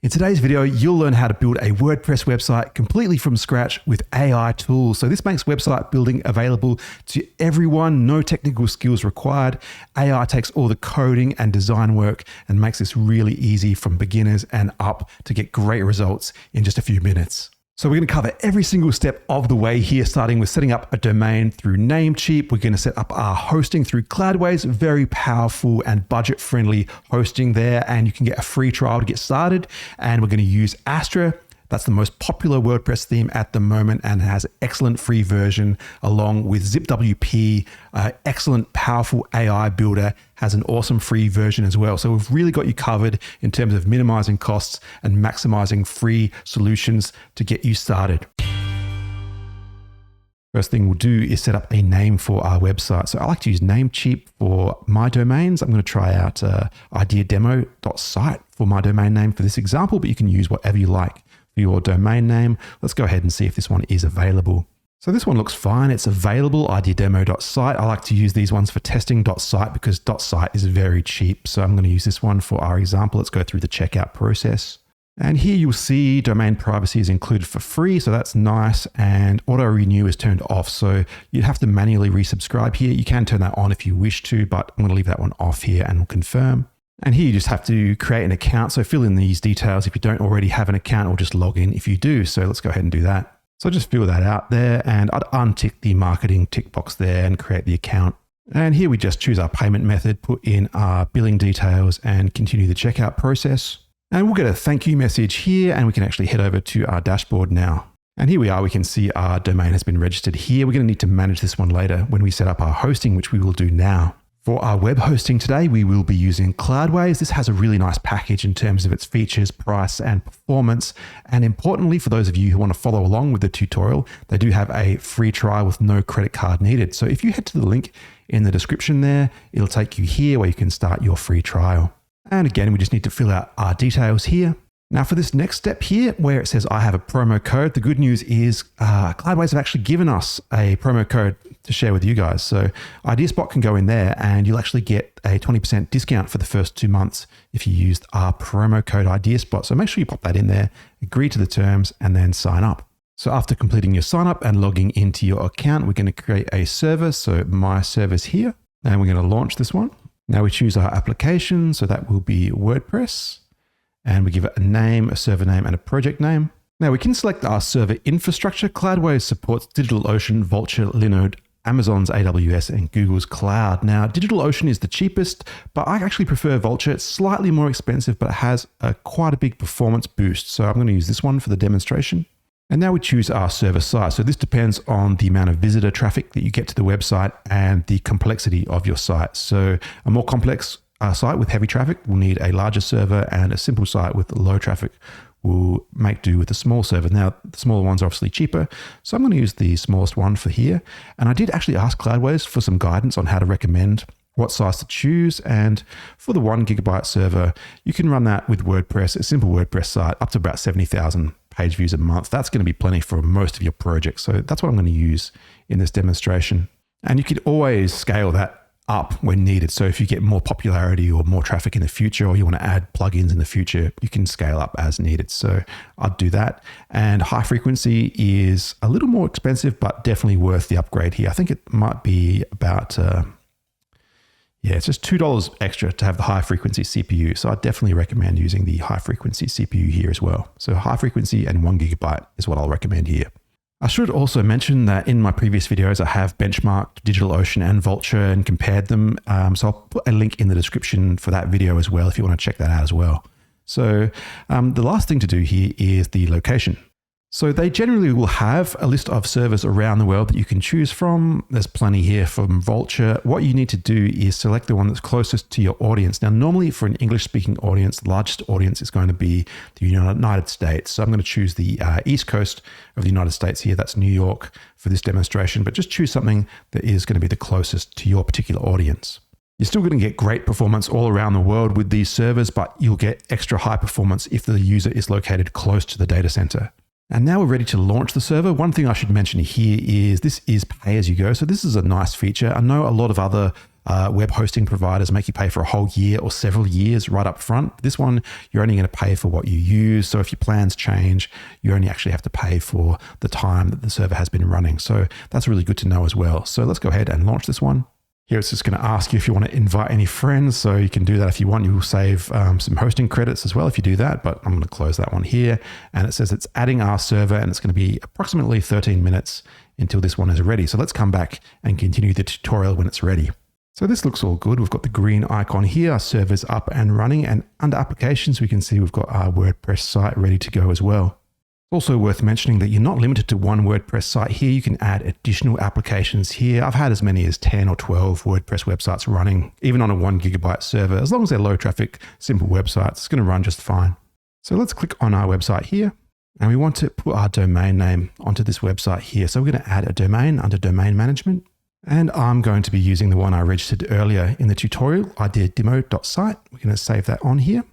In today's video, you'll learn how to build a WordPress website completely from scratch with AI tools. So this makes website building available to everyone, no technical skills required. AI takes all the coding and design work and makes this really easy from beginners and up to get great results in just a few minutes. So we're going to cover every single step of the way here, starting with setting up a domain through Namecheap. We're going to set up our hosting through Cloudways, very powerful and budget-friendly hosting there, and you can get a free trial to get started. And we're going to use Astra. That's the most popular WordPress theme at the moment and has an excellent free version along with ZipWP, excellent powerful AI builder, has an awesome free version as well. So we've really got you covered in terms of minimizing costs and maximizing free solutions to get you started. First thing we'll do is set up a name for our website. So I like to use Namecheap for my domains. I'm going to try out ideademo.site for my domain name for this example, but you can use whatever you like for your domain name. Let's go ahead and see if this one is available. So this one looks fine. It's available, ideademo.site. I like to use these ones for testing.site because .site is very cheap. So I'm going to use this one for our example. Let's go through the checkout process. And here you'll see domain privacy is included for free. So that's nice. And auto renew is turned off. So you'd have to manually resubscribe here. You can turn that on if you wish to, but I'm going to leave that one off here and we'll confirm. And here you just have to create an account. So fill in these details if you don't already have an account, or just log in if you do. So let's go ahead and do that. So just fill that out there, and I'd untick the marketing tick box there and create the account. And here we just choose our payment method, put in our billing details and continue the checkout process. And we'll get a thank you message here, and we can actually head over to our dashboard now. And here we are, we can see our domain has been registered here. We're going to need to manage this one later when we set up our hosting, which we will do now. For our web hosting today, we will be using Cloudways. This has a really nice package in terms of its features, price, and performance. And importantly, for those of you who want to follow along with the tutorial, they do have a free trial with no credit card needed. So if you head to the link in the description there, it'll take you here where you can start your free trial. And again, we just need to fill out our details here. Now for this next step here, where it says I have a promo code, the good news is Cloudways have actually given us a promo code to share with you guys. So IdeaSpot can go in there and you'll actually get a 20% discount for the first 2 months if you used our promo code IdeaSpot. So make sure you pop that in there, agree to the terms, and then sign up. So after completing your sign up and logging into your account, we're going to create a server. So my server's here, and we're going to launch this one. Now we choose our application. So that will be WordPress. And we give it a name, a server name, and a project name. Now we can select our server infrastructure. Cloudways supports DigitalOcean, Vultr, Linode, Amazon's AWS, and Google's Cloud. Now DigitalOcean is the cheapest, but I actually prefer Vultr. It's slightly more expensive, but it has quite a big performance boost. So I'm going to use this one for the demonstration. And now we choose our server size. So this depends on the amount of visitor traffic that you get to the website and the complexity of your site. So a more complex site with heavy traffic will need a larger server, and a simple site with low traffic will make do with a small server. Now, the smaller ones are obviously cheaper, so I'm going to use the smallest one for here. And I did actually ask Cloudways for some guidance on how to recommend what size to choose. And for the 1 gigabyte server, you can run that with WordPress, a simple WordPress site, up to about 70,000 page views a month. That's going to be plenty for most of your projects. So that's what I'm going to use in this demonstration. And you could always scale that up when needed. So if you get more popularity or more traffic in the future, or you want to add plugins in the future, you can scale up as needed. So I'd do that. And high frequency is a little more expensive, but definitely worth the upgrade here. I think it might be about, it's just $2 extra to have the high frequency CPU. So I definitely recommend using the high frequency CPU here as well. So high frequency and 1 gigabyte is what I'll recommend here. I should also mention that in my previous videos, I have benchmarked DigitalOcean and Vultr and compared them. So I'll put a link in the description for that video as well, if you want to check that out as well. So the last thing to do here is the location. So they generally will have a list of servers around the world that you can choose from. There's plenty here from Vultr. What you need to do is select the one that's closest to your audience. Now, normally for an English-speaking audience, the largest audience is going to be the United States. So I'm going to choose the East Coast of the United States here. That's New York for this demonstration, but just choose something that is going to be the closest to your particular audience. You're still going to get great performance all around the world with these servers, but you'll get extra high performance if the user is located close to the data center. And now we're ready to launch the server. One thing I should mention here is this is pay as you go. So this is a nice feature. I know a lot of other web hosting providers make you pay for a whole year or several years right up front. This one, you're only going to pay for what you use. So if your plans change, you only actually have to pay for the time that the server has been running. So that's really good to know as well. So let's go ahead and launch this one. Here it's just going to ask you if you want to invite any friends. So you can do that if you want. You will save some hosting credits as well if you do that, but I'm going to close that one here. And it says it's adding our server and it's going to be approximately 13 minutes until this one is ready. So let's come back and continue the tutorial when it's ready. So this looks all good. We've got the green icon here. Our server's up and running, and under applications, we can see we've got our WordPress site ready to go as well. Also worth mentioning that you're not limited to one WordPress site here. You can add additional applications here. I've had as many as 10 or 12 WordPress websites running, even on a 1 GB server. As long as they're low traffic, simple websites, it's going to run just fine. So let's click on our website here, and we want to put our domain name onto this website here. So we're going to add a domain under domain management, and I'm going to be using the one I registered earlier in the tutorial, ideademo.site. We're going to save that on here,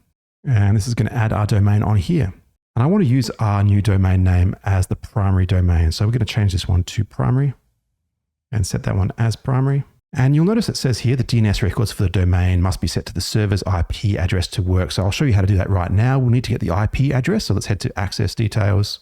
and this is going to add our domain on here. And I want to use our new domain name as the primary domain. So we're going to change this one to primary and set that one as primary. And you'll notice it says here the DNS records for the domain must be set to the server's IP address to work. So I'll show you how to do that right now. We'll need to get the IP address. So let's head to access details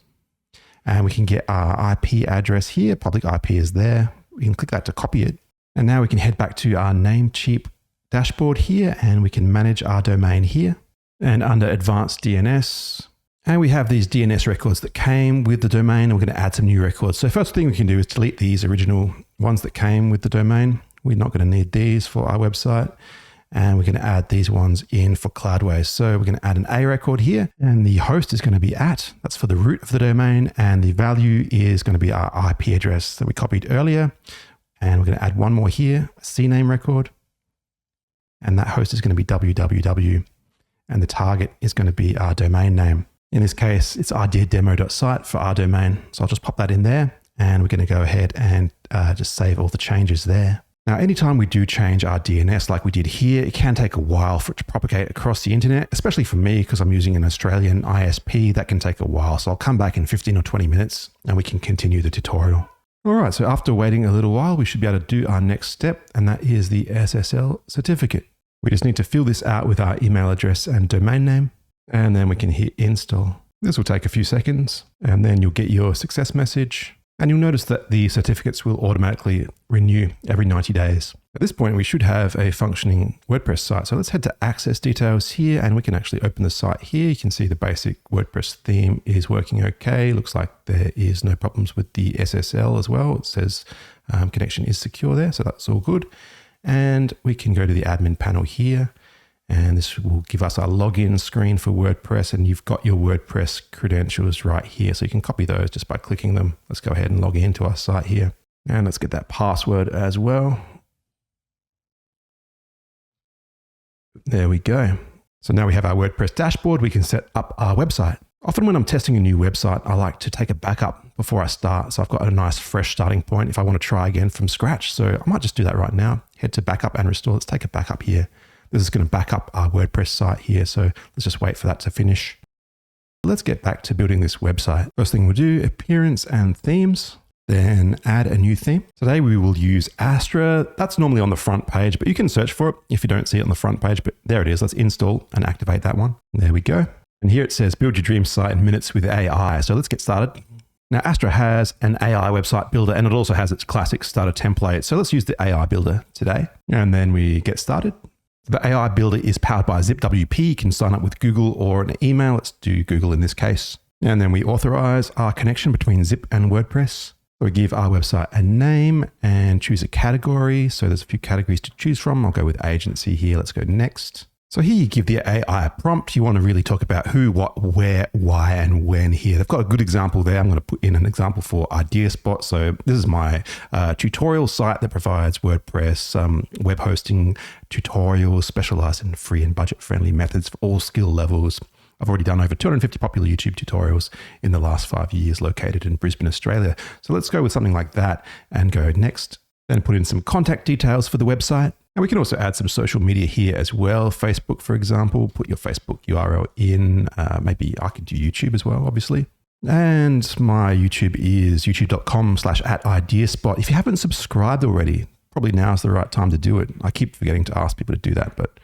and we can get our IP address here. Public IP is there. We can click that to copy it. And now we can head back to our Namecheap dashboard here and we can manage our domain here. And under advanced DNS, and we have these DNS records that came with the domain, and we're going to add some new records. So first thing we can do is delete these original ones that came with the domain. We're not going to need these for our website. And we're going to add these ones in for Cloudways. So we're going to add an A record here, and the host is going to be @ that's for the root of the domain, and the value is going to be our IP address that we copied earlier. And we're going to add one more here, a CNAME record, and that host is going to be www, and the target is going to be our domain name. In this case, it's ideademo.site for our domain. So I'll just pop that in there, and we're going to go ahead and just save all the changes there. Now, anytime we do change our DNS like we did here, it can take a while for it to propagate across the internet, especially for me because I'm using an Australian ISP. That can take a while. So I'll come back in 15 or 20 minutes and we can continue the tutorial. All right, so after waiting a little while, we should be able to do our next step, and that is the SSL certificate. We just need to fill this out with our email address and domain name. And then we can hit install. This will take a few seconds, and then you'll get your success message. And you'll notice that the certificates will automatically renew every 90 days. At this point, we should have a functioning WordPress site. So let's head to access details here, and we can actually open the site here. You can see the basic WordPress theme is working okay. Looks like there is no problems with the SSL as well. It says connection is secure there, so that's all good. And we can go to the admin panel here. And this will give us our login screen for WordPress, and you've got your WordPress credentials right here. So you can copy those just by clicking them. Let's go ahead and log into our site here. And let's get that password as well. There we go. So now we have our WordPress dashboard. We can set up our website. Often when I'm testing a new website, I like to take a backup before I start. So I've got a nice fresh starting point if I want to try again from scratch. So I might just do that right now. Head to backup and restore. Let's take a backup here. This is going to back up our WordPress site here. So let's just wait for that to finish. Let's get back to building this website. First thing we'll do, appearance and themes, then add a new theme. Today we will use Astra. That's normally on the front page, but you can search for it if you don't see it on the front page, but there it is. Let's install and activate that one. There we go. And here it says build your dream site in minutes with AI. So let's get started. Now Astra has an AI website builder, and it also has its classic starter template. So let's use the AI builder today. And then we get started. The AI builder is powered by ZipWP. You can sign up with Google or an email. Let's do Google in this case. And then we authorize our connection between Zip and WordPress. So we give our website a name and choose a category. So there's a few categories to choose from. I'll go with agency here. Let's go next. So here you give the AI a prompt. You want to really talk about who, what, where, why, and when here. They've got a good example there. I'm going to put in an example for IdeaSpot. So this is my tutorial site that provides WordPress web hosting tutorials specialized in free and budget-friendly methods for all skill levels. I've already done over 250 popular YouTube tutorials in the last 5 years, located in Brisbane, Australia. So let's go with something like that and go next. Then put in some contact details for the website. And we can also add some social media here as well. Facebook, for example, put your Facebook URL in. Maybe I could do YouTube as well, obviously. And my YouTube is youtube.com/@ideaspot. If you haven't subscribed already, probably now is the right time to do it. I keep forgetting to ask people to do that, but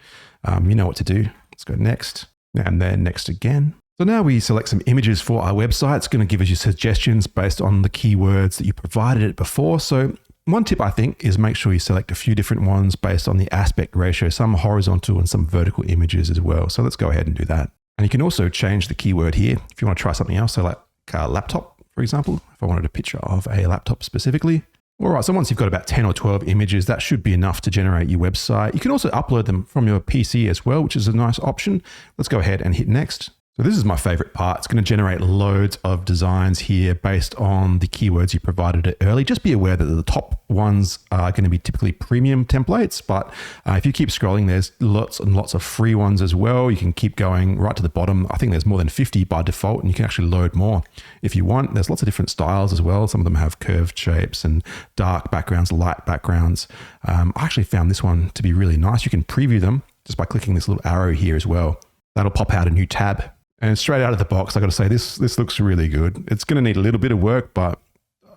you know what to do. Let's go next, and then next again. So now we select some images for our website. It's going to give us your suggestions based on the keywords that you provided it before. So one tip I think is make sure you select a few different ones based on the aspect ratio, some horizontal and some vertical images as well. So let's go ahead and do that. And you can also change the keyword here if you want to try something else. So like a laptop, for example, if I wanted a picture of a laptop specifically. All right, so once you've got about 10 or 12 images, that should be enough to generate your website. You can also upload them from your PC as well, which is a nice option. Let's go ahead and hit next. So this is my favorite part. It's going to generate loads of designs here based on the keywords you provided it early. Just be aware that the top ones are going to be typically premium templates, but if you keep scrolling, there's lots and lots of free ones as well. You can keep going right to the bottom. I think there's more than 50 by default, and you can actually load more if you want. There's lots of different styles as well. Some of them have curved shapes and dark backgrounds, light backgrounds. I actually found this one to be really nice. You can preview them just by clicking this little arrow here as well. That'll pop out a new tab. And straight out of the box, I got to say, this looks really good. It's going to need a little bit of work, but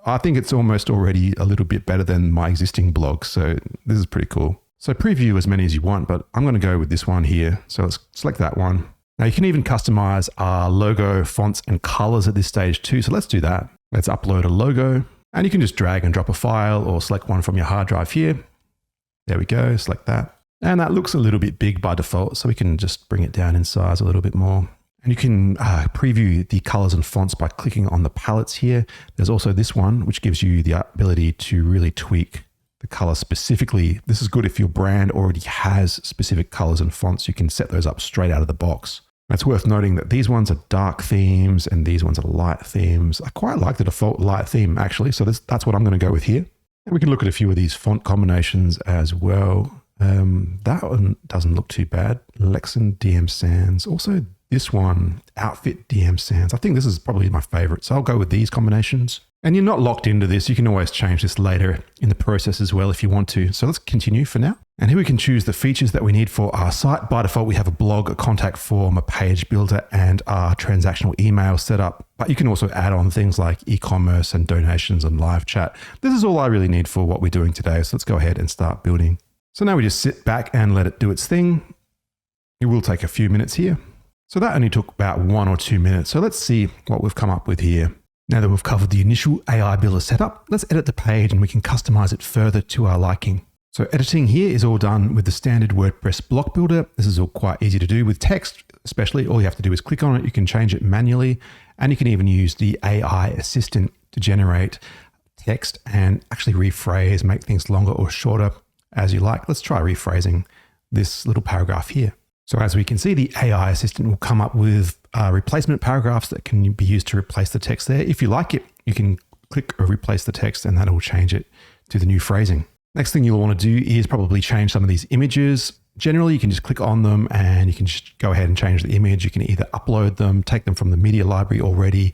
I think it's almost already a little bit better than my existing blog. So this is pretty cool. So preview as many as you want, but I'm going to go with this one here. So let's select that one. Now you can even customize our logo, fonts, and colors at this stage too. So let's do that. Let's upload a logo, and you can just drag and drop a file or select one from your hard drive here. There we go. Select that. And that looks a little bit big by default. So we can just bring it down in size a little bit more. And you can preview the colors and fonts by clicking on the palettes here. There's also this one, which gives you the ability to really tweak the color specifically. This is good if your brand already has specific colors and fonts. You can set those up straight out of the box. And it's worth noting that these ones are dark themes and these ones are light themes. I quite like the default light theme actually. So that's what I'm going to go with here. And we can look at a few of these font combinations as well. That one doesn't look too bad. Lexan DM Sans. Also this one, Outfit DM Sans. I think this is probably my favorite. So I'll go with these combinations. And you're not locked into this. You can always change this later in the process as well if you want to. So let's continue for now. And here we can choose the features that we need for our site. By default, we have a blog, a contact form, a page builder, and our transactional email set up. But you can also add on things like e-commerce and donations and live chat. This is all I really need for what we're doing today. So let's go ahead and start building. So now we just sit back and let it do its thing. It will take a few minutes here. So that only took about 1 or 2 minutes. So let's see what we've come up with here. Now that we've covered the initial AI builder setup, let's edit the page and we can customize it further to our liking. So editing here is all done with the standard WordPress block builder. This is all quite easy to do with text, especially. All you have to do is click on it. You can change it manually, and you can even use the AI assistant to generate text and actually rephrase, make things longer or shorter as you like. Let's try rephrasing this little paragraph here. So as we can see, the AI assistant will come up with replacement paragraphs that can be used to replace the text there. If you like it, you can click or replace the text and that will change it to the new phrasing. Next thing you'll want to do is probably change some of these images. Generally, you can just click on them and you can just go ahead and change the image. You can either upload them, take them from the media library already,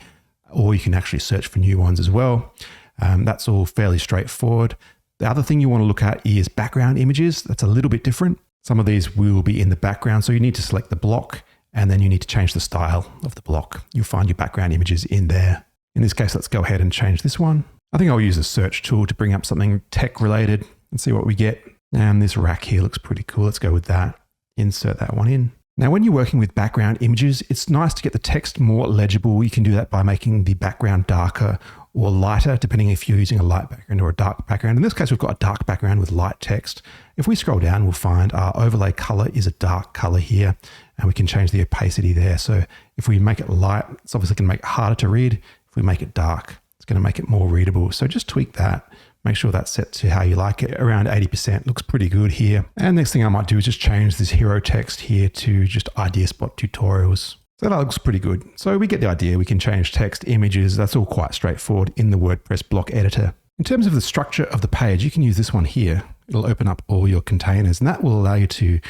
or you can actually search for new ones as well. That's all fairly straightforward. The other thing you want to look at is background images. That's a little bit different. Some of these will be in the background. So you need to select the block and then you need to change the style of the block. You'll find your background images in there. In this case, let's go ahead and change this one. I think I'll use the search tool to bring up something tech related and see what we get. And this rack here looks pretty cool. Let's go with that. Insert that one in. Now, when you're working with background images, it's nice to get the text more legible. You can do that by making the background darker or lighter, depending if you're using a light background or a dark background. In this case, we've got a dark background with light text. If we scroll down, we'll find our overlay color is a dark color here, and we can change the opacity there. So if we make it light, it's obviously going to make it harder to read. If we make it dark, it's going to make it more readable. So just tweak that. Make sure that's set to how you like it. Around 80% looks pretty good here. And next thing I might do is just change this hero text here to just idea spot tutorials. So that looks pretty good. So we get the idea. We can change text, images. That's all quite straightforward in the WordPress block editor. In terms of the structure of the page, you can use this one here. It'll open up all your containers, and that will allow you to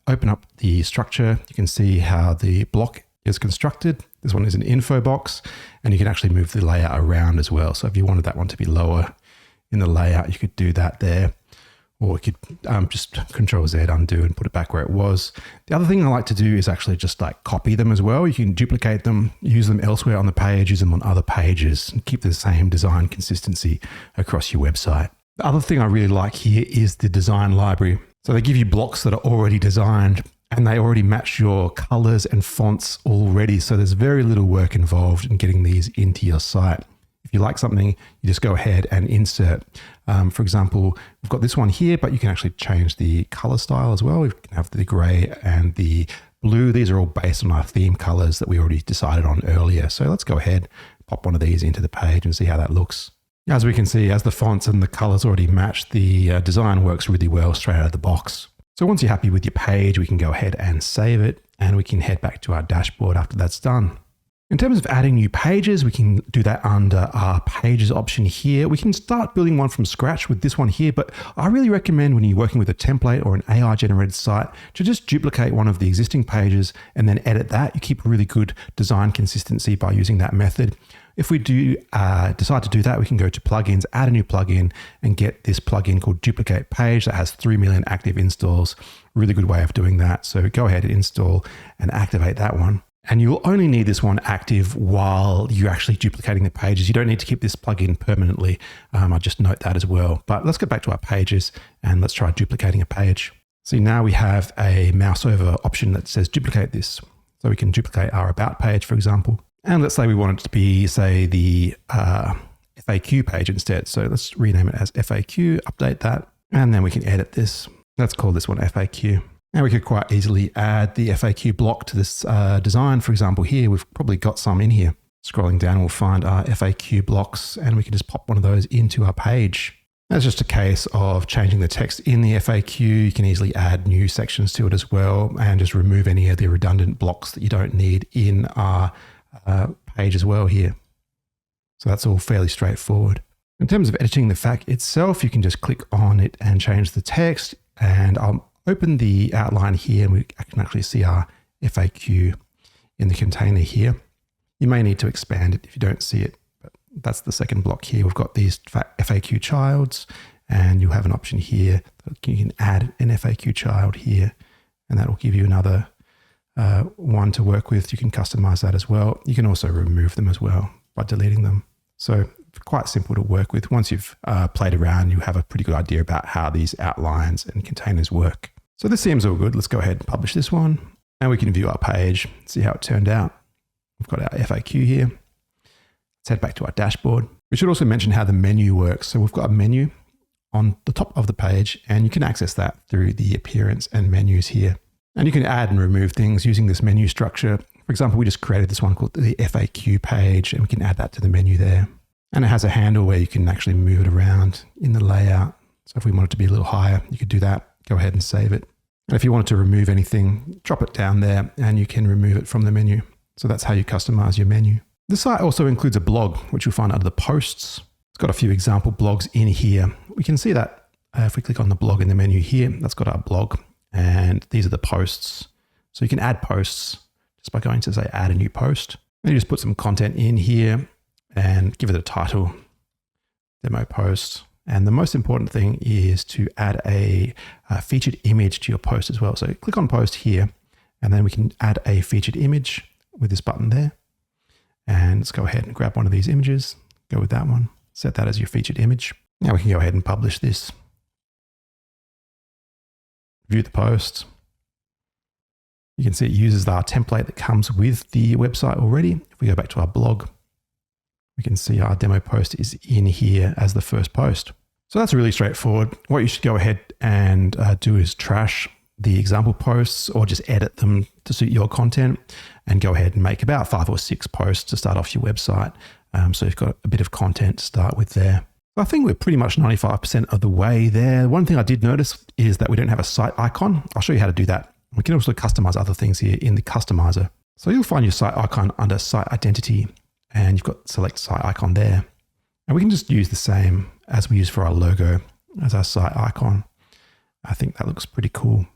open up the structure. You can see how the block is constructed. This one is an info box, and you can actually move the layout around as well. So if you wanted that one to be lower in the layout, you could do that there. Or you could just Control Z undo and put it back where it was. The other thing I like to do is actually just like copy them as well. You can duplicate them, use them elsewhere on the page, use them on other pages, and keep the same design consistency across your website. The other thing I really like here is the design library. So they give you blocks that are already designed and they already match your colors and fonts already. So there's very little work involved in getting these into your site. If you like something, you just go ahead and insert. For example, we've got this one here, but you can actually change the color style as well. You can have the gray and the blue. These are all based on our theme colors that we already decided on earlier. So let's go ahead, pop one of these into the page and see how that looks. As we can see, as the fonts and the colors already match, the design works really well straight out of the box. So once you're happy with your page, we can go ahead and save it and we can head back to our dashboard after that's done. In terms of adding new pages, we can do that under our pages option here. We can start building one from scratch with this one here, but I really recommend when you're working with a template or an AI generated site to just duplicate one of the existing pages and then edit that. You keep really good design consistency by using that method. If we do decide to do that, we can go to plugins, add a new plugin and get this plugin called Duplicate Page that has 3 million active installs. Really good way of doing that. So go ahead and install and activate that one. And you'll only need this one active while you're actually duplicating the pages. You don't need to keep this plugin permanently. I'll just note that as well. But let's go back to our pages and let's try duplicating a page. See, now we have a mouse over option that says duplicate this. So we can duplicate our about page, for example. And let's say we want it to be, say, the FAQ page instead. So let's rename it as FAQ, update that, and then we can edit this. Let's call this one FAQ. And we could quite easily add the FAQ block to this design. For example, here, we've probably got some in here. Scrolling down, we'll find our FAQ blocks and we can just pop one of those into our page. That's just a case of changing the text in the FAQ. You can easily add new sections to it as well and just remove any of the redundant blocks that you don't need in our page as well here. So that's all fairly straightforward. In terms of editing the FAQ itself, you can just click on it and change the text, and I'll open the outline here and we can actually see our FAQ in the container here. You may need to expand it if you don't see it, but that's the second block here. We've got these FAQ childs and you have an option here that you can add an FAQ child here and that will give you another one to work with. You can customize that as well. You can also remove them as well by deleting them. So quite simple to work with. Once you've played around, you have a pretty good idea about how these outlines and containers work. So this seems all good. Let's go ahead and publish this one and we can view our page, see how it turned out. We've got our FAQ here. Let's head back to our dashboard. We should also mention how the menu works. So we've got a menu on the top of the page and you can access that through the appearance and menus here. And you can add and remove things using this menu structure. For example, we just created this one called the FAQ page and we can add that to the menu there. And it has a handle where you can actually move it around in the layout. So if we want it to be a little higher, you could do that. Go ahead and save it. And if you wanted to remove anything, drop it down there and you can remove it from the menu. So that's how you customize your menu. The site also includes a blog, which you'll find under the posts. It's got a few example blogs in here. We can see that if we click on the blog in the menu here, that's got our blog. And these are the posts. So you can add posts just by going to say add a new post. And you just put some content in here and give it a title, demo post. And the most important thing is to add a featured image to your post as well. So click on post here, and then we can add a featured image with this button there. And let's go ahead and grab one of these images, go with that one, set that as your featured image. Now we can go ahead and publish this. View the post. You can see it uses our template that comes with the website already. If we go back to our blog, we can see our demo post is in here as the first post. So that's really straightforward. What you should go ahead and do is trash the example posts or just edit them to suit your content and go ahead and make about 5 or 6 posts to start off your website. So you've got a bit of content to start with there. I think we're pretty much 95% of the way there. One thing I did notice is that we don't have a site icon. I'll show you how to do that. We can also customize other things here in the customizer. So you'll find your site icon under site identity and you've got select site icon there. And we can just use the same as we use for our logo as our site icon. I think that looks pretty cool.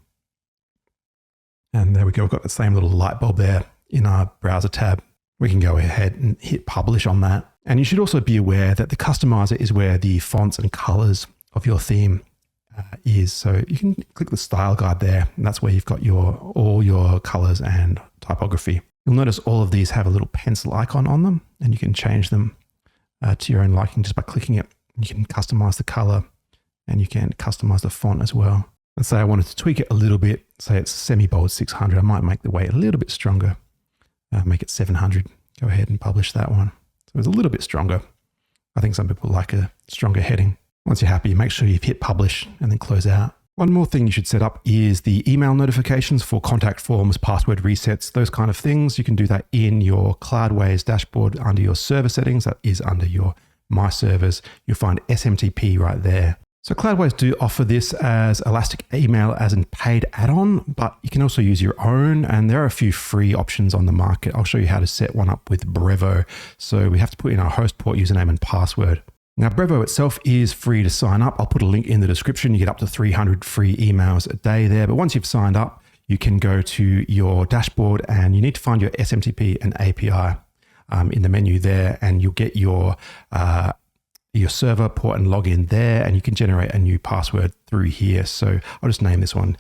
And there we go. We've got the same little light bulb there in our browser tab. We can go ahead and hit publish on that. And you should also be aware that the customizer is where the fonts and colors of your theme is. So you can click the style guide there, and that's where you've got all your colors and typography. You'll notice all of these have a little pencil icon on them, and you can change them to your own liking just by clicking it. You can customize the color and you can customize the font as well. Let's say I wanted to tweak it a little bit. Say it's semi-bold 600. I might make the weight a little bit stronger. Make it 700. Go ahead and publish that one. So it's a little bit stronger. I think some people like a stronger heading. Once you're happy, make sure you've hit publish and then close out. One more thing you should set up is the email notifications for contact forms, password resets, those kind of things. You can do that in your Cloudways dashboard under your server settings. That is under your My Servers. You'll find SMTP right there. So Cloudways do offer this as Elastic Email as a paid add-on, but you can also use your own, and there are a few free options on the market. I'll show you how to set one up with Brevo. So we have to put in our host port, username, and password. Now, Brevo itself is free to sign up. I'll put a link in the description. You get up to 300 free emails a day there. But once you've signed up, you can go to your dashboard and you need to find your SMTP and API in the menu there, and you'll get your server port and login there, and you can generate a new password through here. So I'll just name this one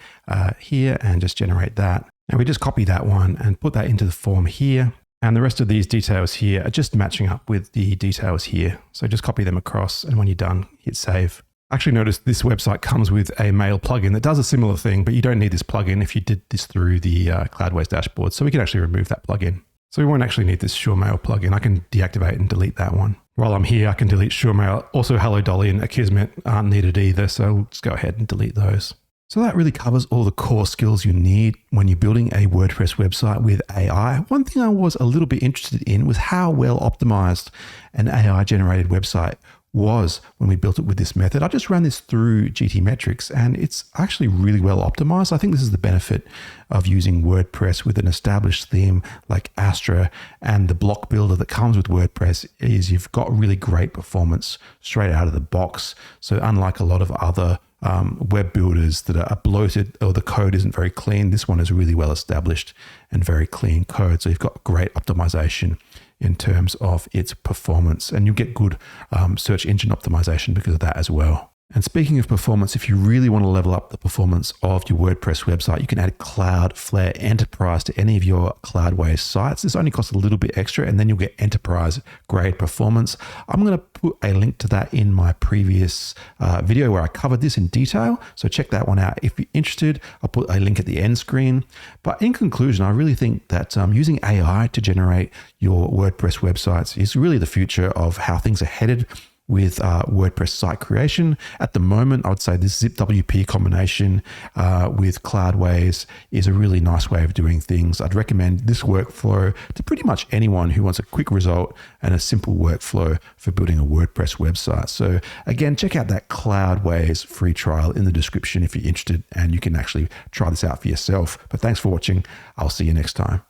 here and just generate that. Now we just copy that one and put that into the form here. And the rest of these details here are just matching up with the details here. So just copy them across, and when you're done, hit save. Actually notice this website comes with a mail plugin that does a similar thing, but you don't need this plugin if you did this through the Cloudways dashboard. So we can actually remove that plugin. So we won't actually need this SureMail plugin. I can deactivate and delete that one. While I'm here, I can delete SureMail. Also, Hello Dolly and Akismet aren't needed either. So we'll just go ahead and delete those. So that really covers all the core skills you need when you're building a WordPress website with AI. One thing I was a little bit interested in was how well optimized an AI generated website was when we built it with this method. I just ran this through GTmetrix and it's actually really well optimized. I think this is the benefit of using WordPress with an established theme like Astra, and the block builder that comes with WordPress is you've got really great performance straight out of the box. So unlike a lot of other web builders that are bloated or the code isn't very clean, this one is really well established and very clean code. So you've got great optimization in terms of its performance, and you'll get good search engine optimization because of that as well. And speaking of performance, if you really want to level up the performance of your WordPress website, you can add Cloudflare Enterprise to any of your Cloudways sites. This only costs a little bit extra, and then you'll get enterprise grade performance. I'm going to put a link to that in my previous video where I covered this in detail. So check that one out. If you're interested, I'll put a link at the end screen. But in conclusion, I really think that using AI to generate your WordPress websites is really the future of how things are headed with WordPress site creation. At the moment, I would say this ZipWP combination with Cloudways is a really nice way of doing things. I'd recommend this workflow to pretty much anyone who wants a quick result and a simple workflow for building a WordPress website. So again, check out that Cloudways free trial in the description if you're interested, and you can actually try this out for yourself. But thanks for watching. I'll see you next time.